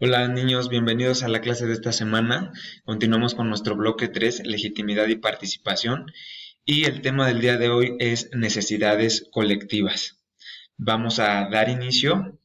Hola niños, bienvenidos a la clase de esta semana. Continuamos con nuestro bloque 3, legitimidad y participación. Y el tema del día de hoy es necesidades colectivas. Vamos a dar inicio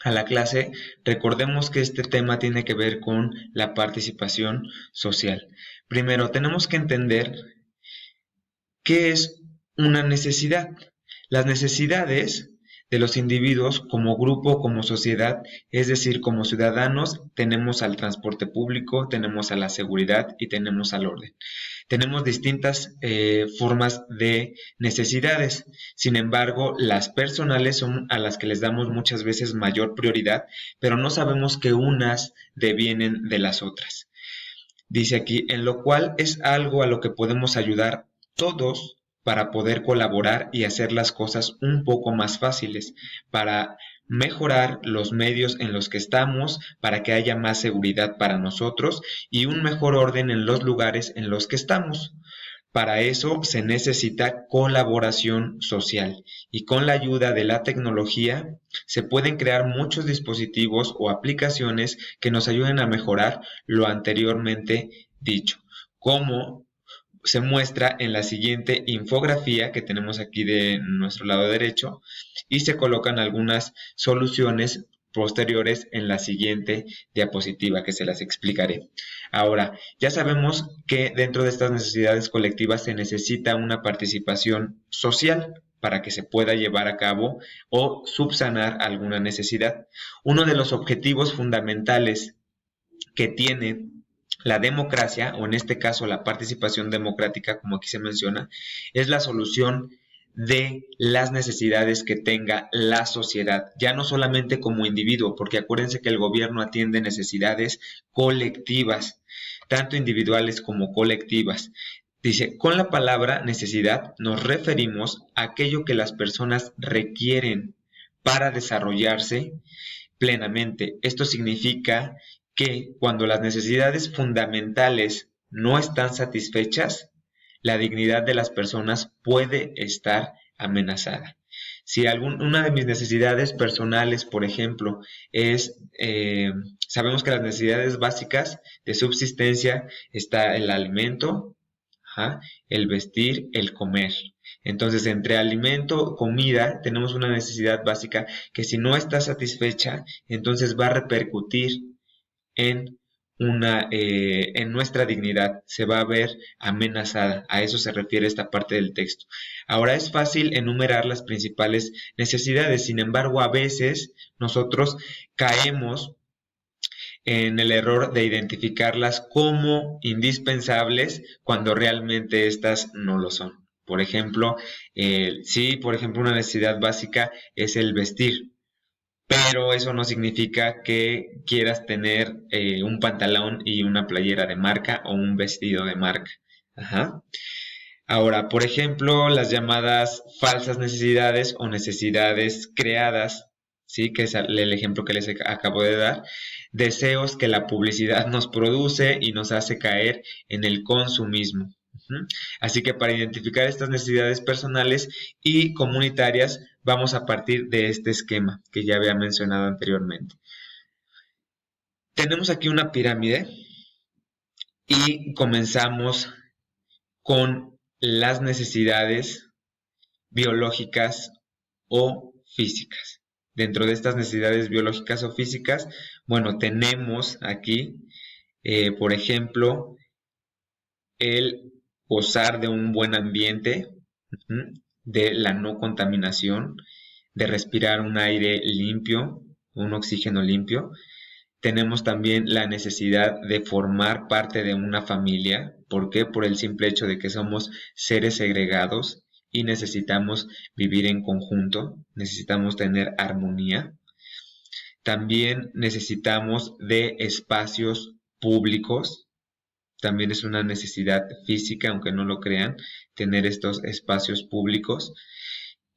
a la clase. Recordemos que este tema tiene que ver con la participación social. Primero, tenemos que entender qué es una necesidad. Las necesidades de los individuos como grupo, como sociedad, es decir, como ciudadanos, tenemos al transporte público, tenemos a la seguridad y tenemos al orden. Tenemos distintas formas de necesidades. Sin embargo, las personales son a las que les damos muchas veces mayor prioridad, pero no sabemos que unas devienen de las otras. Dice aquí, en lo cual es algo a lo que podemos ayudar todos para poder colaborar y hacer las cosas un poco más fáciles, para mejorar los medios en los que estamos, para que haya más seguridad para nosotros y un mejor orden en los lugares en los que estamos. Para eso se necesita colaboración social y con la ayuda de la tecnología se pueden crear muchos dispositivos o aplicaciones que nos ayuden a mejorar lo anteriormente dicho, como se muestra en la siguiente infografía que tenemos aquí de nuestro lado derecho y se colocan algunas soluciones posteriores en la siguiente diapositiva que se las explicaré. Ahora, ya sabemos que dentro de estas necesidades colectivas se necesita una participación social para que se pueda llevar a cabo o subsanar alguna necesidad. Uno de los objetivos fundamentales que tiene la democracia, o en este caso la participación democrática, como aquí se menciona, es la solución de las necesidades que tenga la sociedad, ya no solamente como individuo, porque acuérdense que el gobierno atiende necesidades colectivas, tanto individuales como colectivas. Dice, con la palabra necesidad nos referimos a aquello que las personas requieren para desarrollarse plenamente. Esto significa que cuando las necesidades fundamentales no están satisfechas, la dignidad de las personas puede estar amenazada. Si una de mis necesidades personales, por ejemplo, es, sabemos que las necesidades básicas de subsistencia está el alimento, ajá, el vestir, el comer. Entonces, entre alimento, comida, tenemos una necesidad básica que si no está satisfecha, entonces va a repercutir en en nuestra dignidad, se va a ver amenazada. A eso se refiere esta parte del texto. Ahora es fácil enumerar las principales necesidades, sin embargo, a veces nosotros caemos en el error de identificarlas como indispensables cuando realmente estas no lo son. Por ejemplo, sí, por ejemplo, una necesidad básica es el vestir, pero eso no significa que quieras tener un pantalón y una playera de marca o un vestido de marca. Ajá. Ahora, por ejemplo, las llamadas falsas necesidades o necesidades creadas, ¿sí? Que es el ejemplo que les acabo de dar. Deseos que la publicidad nos produce y nos hace caer en el consumismo. Ujú. Así que para identificar estas necesidades personales y comunitarias, vamos a partir de este esquema que ya había mencionado anteriormente. Tenemos aquí una pirámide y comenzamos con las necesidades biológicas o físicas. Dentro de estas necesidades biológicas o físicas, bueno, tenemos aquí, por ejemplo, el gozar de un buen ambiente, de la no contaminación, de respirar un aire limpio, un oxígeno limpio. Tenemos también la necesidad de formar parte de una familia. ¿Por qué? Por el simple hecho de que somos seres segregados y necesitamos vivir en conjunto, necesitamos tener armonía. También necesitamos de espacios públicos. También es una necesidad física, aunque no lo crean, tener estos espacios públicos.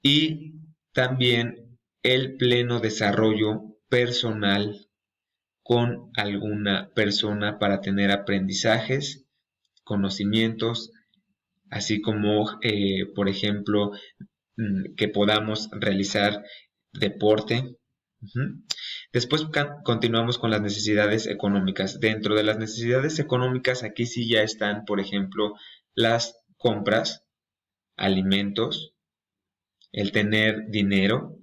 Y también el pleno desarrollo personal con alguna persona para tener aprendizajes, conocimientos, así como, por ejemplo, que podamos realizar deporte. Después continuamos con las necesidades económicas. Dentro de las necesidades económicas, aquí sí ya están, por ejemplo, las compras, alimentos, el tener dinero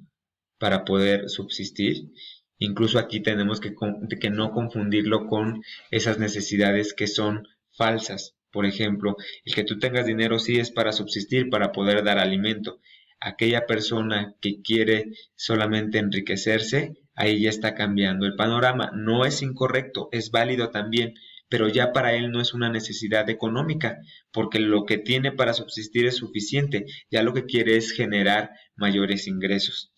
para poder subsistir. Incluso aquí tenemos que no confundirlo con esas necesidades que son falsas. Por ejemplo, el que tú tengas dinero sí es para subsistir, para poder dar alimento. Aquella persona que quiere solamente enriquecerse, ahí ya está cambiando el panorama. No es incorrecto, es válido también, pero ya para él no es una necesidad económica, porque lo que tiene para subsistir es suficiente. Ya lo que quiere es generar mayores ingresos.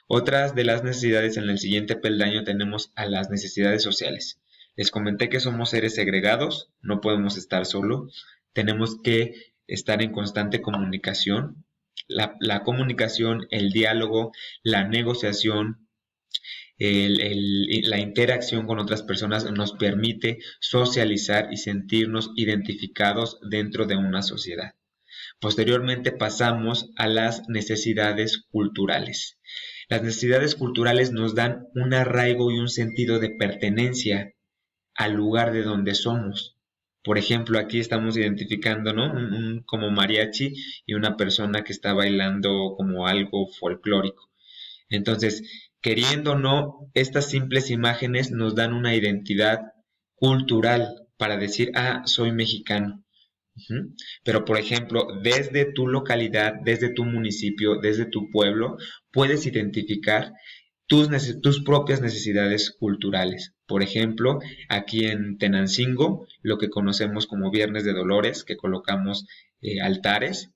Otras de las necesidades en el siguiente peldaño tenemos a las necesidades sociales. Les comenté que somos seres segregados, no podemos estar solos, tenemos que estar en constante comunicación. La comunicación, el diálogo, la negociación, la interacción con otras personas nos permite socializar y sentirnos identificados dentro de una sociedad. Posteriormente pasamos a las necesidades culturales. Las necesidades culturales nos dan un arraigo y un sentido de pertenencia al lugar de donde somos. Por ejemplo, aquí estamos identificando, ¿no? Como mariachi y una persona que está bailando como algo folclórico. Entonces, queriendo o no, estas simples imágenes nos dan una identidad cultural para decir, ah, soy mexicano. Pero, por ejemplo, desde tu localidad, desde tu municipio, desde tu pueblo, puedes identificar tus propias necesidades culturales. Por ejemplo, aquí en Tenancingo, lo que conocemos como Viernes de Dolores, que colocamos altares,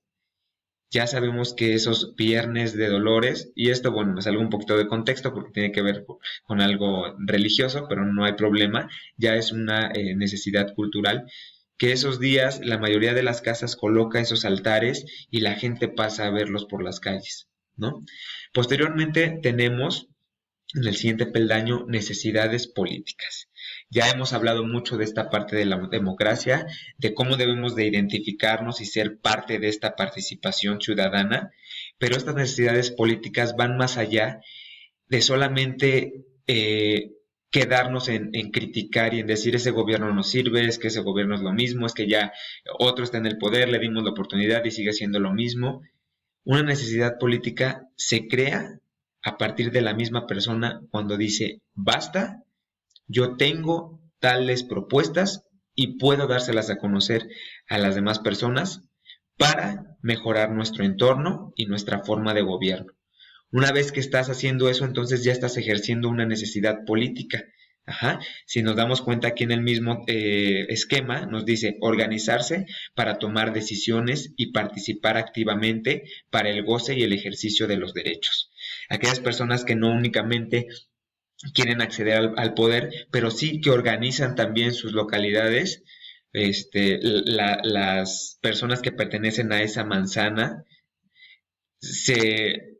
ya sabemos que esos Viernes de Dolores, y esto, bueno, me salgo un poquito de contexto porque tiene que ver con algo religioso, pero no hay problema, ya es una necesidad cultural, que esos días la mayoría de las casas coloca esos altares y la gente pasa a verlos por las calles, ¿no? Posteriormente tenemos en el siguiente peldaño, necesidades políticas. Ya hemos hablado mucho de esta parte de la democracia, de cómo debemos de identificarnos y ser parte de esta participación ciudadana, pero estas necesidades políticas van más allá de solamente quedarnos en criticar y en decir ese gobierno no sirve, es que ese gobierno es lo mismo, es que ya otro está en el poder, le dimos la oportunidad y sigue siendo lo mismo. Una necesidad política se crea a partir de la misma persona cuando dice, basta, yo tengo tales propuestas y puedo dárselas a conocer a las demás personas para mejorar nuestro entorno y nuestra forma de gobierno. Una vez que estás haciendo eso, entonces ya estás ejerciendo una necesidad política. Ajá. Si nos damos cuenta aquí en el mismo esquema, nos dice organizarse para tomar decisiones y participar activamente para el goce y el ejercicio de los derechos. Aquellas personas que no únicamente quieren acceder al poder, pero sí que organizan también sus localidades, las personas que pertenecen a esa manzana se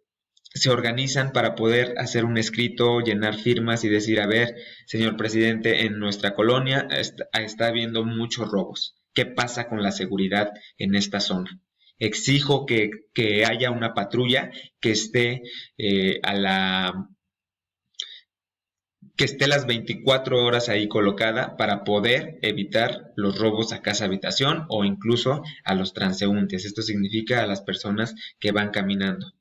se organizan para poder hacer un escrito, llenar firmas y decir, a ver, señor presidente, en nuestra colonia está habiendo muchos robos. ¿Qué pasa con la seguridad en esta zona? Exijo que haya una patrulla que esté que esté las 24 horas ahí colocada para poder evitar los robos a casa habitación o incluso a los transeúntes. Esto significa a las personas que van caminando,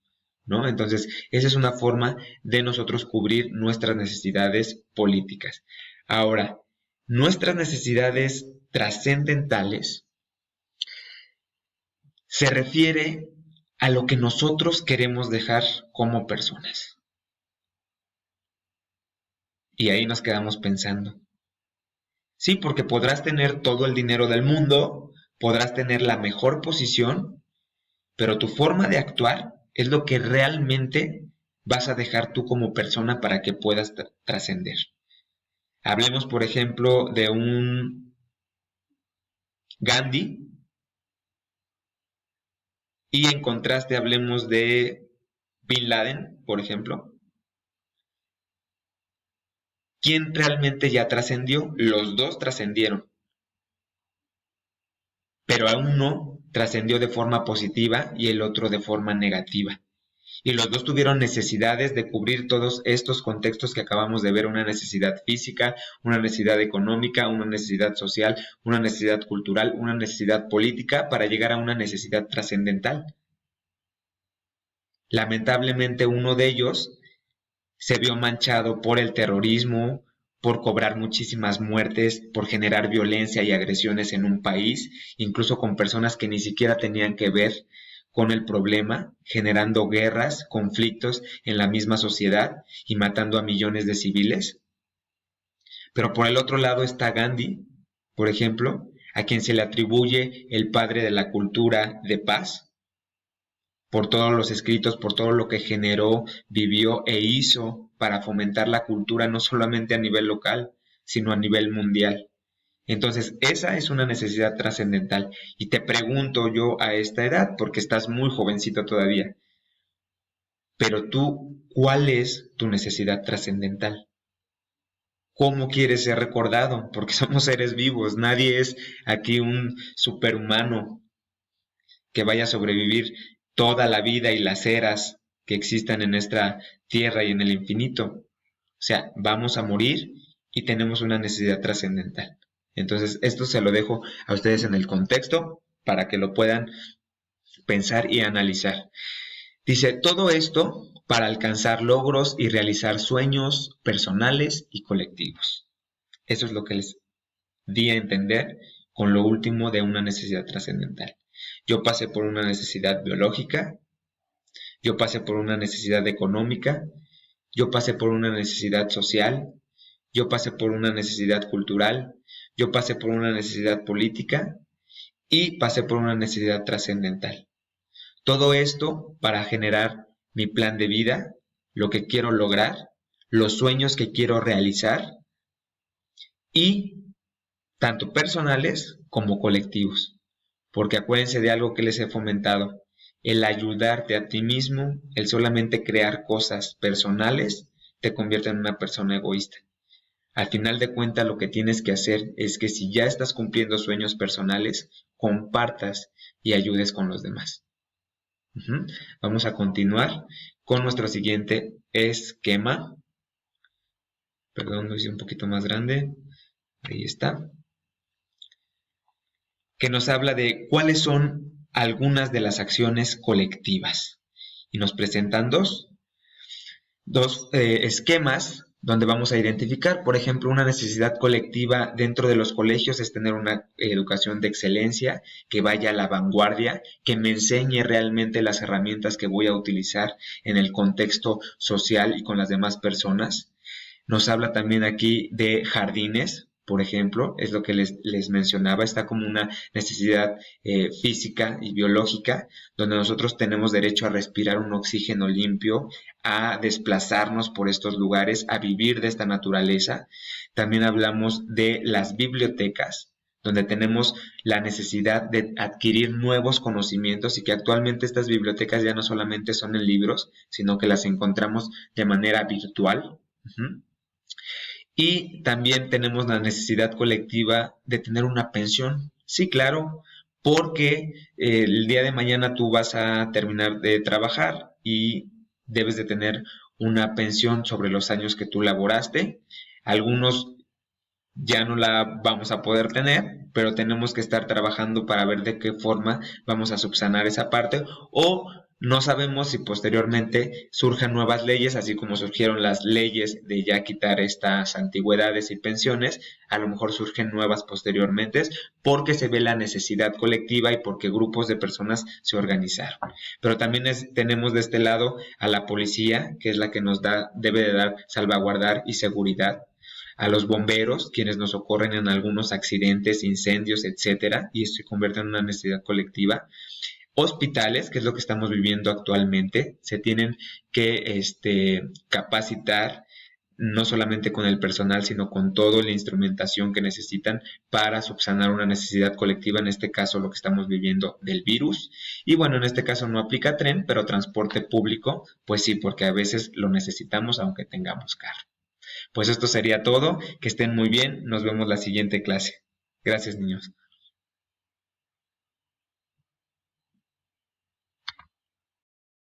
¿no? Entonces, esa es una forma de nosotros cubrir nuestras necesidades políticas. Ahora, nuestras necesidades trascendentales se refiere a lo que nosotros queremos dejar como personas. Y ahí nos quedamos pensando. Sí, porque podrás tener todo el dinero del mundo, podrás tener la mejor posición, pero tu forma de actuar es lo que realmente vas a dejar tú como persona para que puedas trascender. Hablemos, por ejemplo, de un Gandhi y en contraste hablemos de Bin Laden, por ejemplo. ¿Quién realmente ya trascendió? Los dos trascendieron, pero aún no trascendió de forma positiva y el otro de forma negativa. Y los dos tuvieron necesidades de cubrir todos estos contextos que acabamos de ver, una necesidad física, una necesidad económica, una necesidad social, una necesidad cultural, una necesidad política, para llegar a una necesidad trascendental. Lamentablemente uno de ellos se vio manchado por el terrorismo, por cobrar muchísimas muertes, por generar violencia y agresiones en un país, incluso con personas que ni siquiera tenían que ver con el problema, generando guerras, conflictos en la misma sociedad y matando a millones de civiles. Pero por el otro lado está Gandhi, por ejemplo, a quien se le atribuye el padre de la cultura de paz, por todos los escritos, por todo lo que generó, vivió e hizo para fomentar la cultura no solamente a nivel local, sino a nivel mundial. Entonces, esa es una necesidad trascendental. Y te pregunto yo a esta edad, porque estás muy jovencito todavía, pero tú, ¿cuál es tu necesidad trascendental? ¿Cómo quieres ser recordado? Porque somos seres vivos, nadie es aquí un superhumano que vaya a sobrevivir toda la vida y las eras que existan en nuestra tierra y en el infinito. O sea, vamos a morir y tenemos una necesidad trascendental. Entonces, esto se lo dejo a ustedes en el contexto para que lo puedan pensar y analizar. Dice, todo esto para alcanzar logros y realizar sueños personales y colectivos. Eso es lo que les di a entender con lo último de una necesidad trascendental. Yo pasé por una necesidad biológica, yo pasé por una necesidad económica, yo pasé por una necesidad social, yo pasé por una necesidad cultural, yo pasé por una necesidad política y pasé por una necesidad trascendental. Todo esto para generar mi plan de vida, lo que quiero lograr, los sueños que quiero realizar y tanto personales como colectivos. Porque acuérdense de algo que les he fomentado, el ayudarte a ti mismo, el solamente crear cosas personales, te convierte en una persona egoísta. Al final de cuentas, lo que tienes que hacer es que si ya estás cumpliendo sueños personales, compartas y ayudes con los demás. Vamos a continuar con nuestro siguiente esquema. Perdón, lo hice un poquito más grande. Ahí está. Que nos habla de cuáles son algunas de las acciones colectivas. Y nos presentan dos esquemas donde vamos a identificar, por ejemplo, una necesidad colectiva dentro de los colegios es tener una educación de excelencia, que vaya a la vanguardia, que me enseñe realmente las herramientas que voy a utilizar en el contexto social y con las demás personas. Nos habla también aquí de jardines, por ejemplo, es lo que les mencionaba, está como una necesidad física y biológica, donde nosotros tenemos derecho a respirar un oxígeno limpio, a desplazarnos por estos lugares, a vivir de esta naturaleza. También hablamos de las bibliotecas, donde tenemos la necesidad de adquirir nuevos conocimientos y que actualmente estas bibliotecas ya no solamente son en libros, sino que las encontramos de manera virtual. Y también tenemos la necesidad colectiva de tener una pensión. Sí, claro, porque el día de mañana tú vas a terminar de trabajar y debes de tener una pensión sobre los años que tú laboraste. Algunos ya no la vamos a poder tener, pero tenemos que estar trabajando para ver de qué forma vamos a subsanar esa parte, o no sabemos si posteriormente surjan nuevas leyes, así como surgieron las leyes de ya quitar estas antigüedades y pensiones, a lo mejor surgen nuevas posteriormente porque se ve la necesidad colectiva y porque grupos de personas se organizaron. Pero también tenemos de este lado a la policía, que es la que nos debe de dar salvaguardar y seguridad, a los bomberos, quienes nos socorren en algunos accidentes, incendios, etcétera, y esto se convierte en una necesidad colectiva. Hospitales, que es lo que estamos viviendo actualmente, se tienen que capacitar no solamente con el personal, sino con toda la instrumentación que necesitan para subsanar una necesidad colectiva, en este caso lo que estamos viviendo del virus. Y bueno, en este caso no aplica tren, pero transporte público, pues sí, porque a veces lo necesitamos aunque tengamos carro. Pues esto sería todo, que estén muy bien, nos vemos la siguiente clase. Gracias, niños.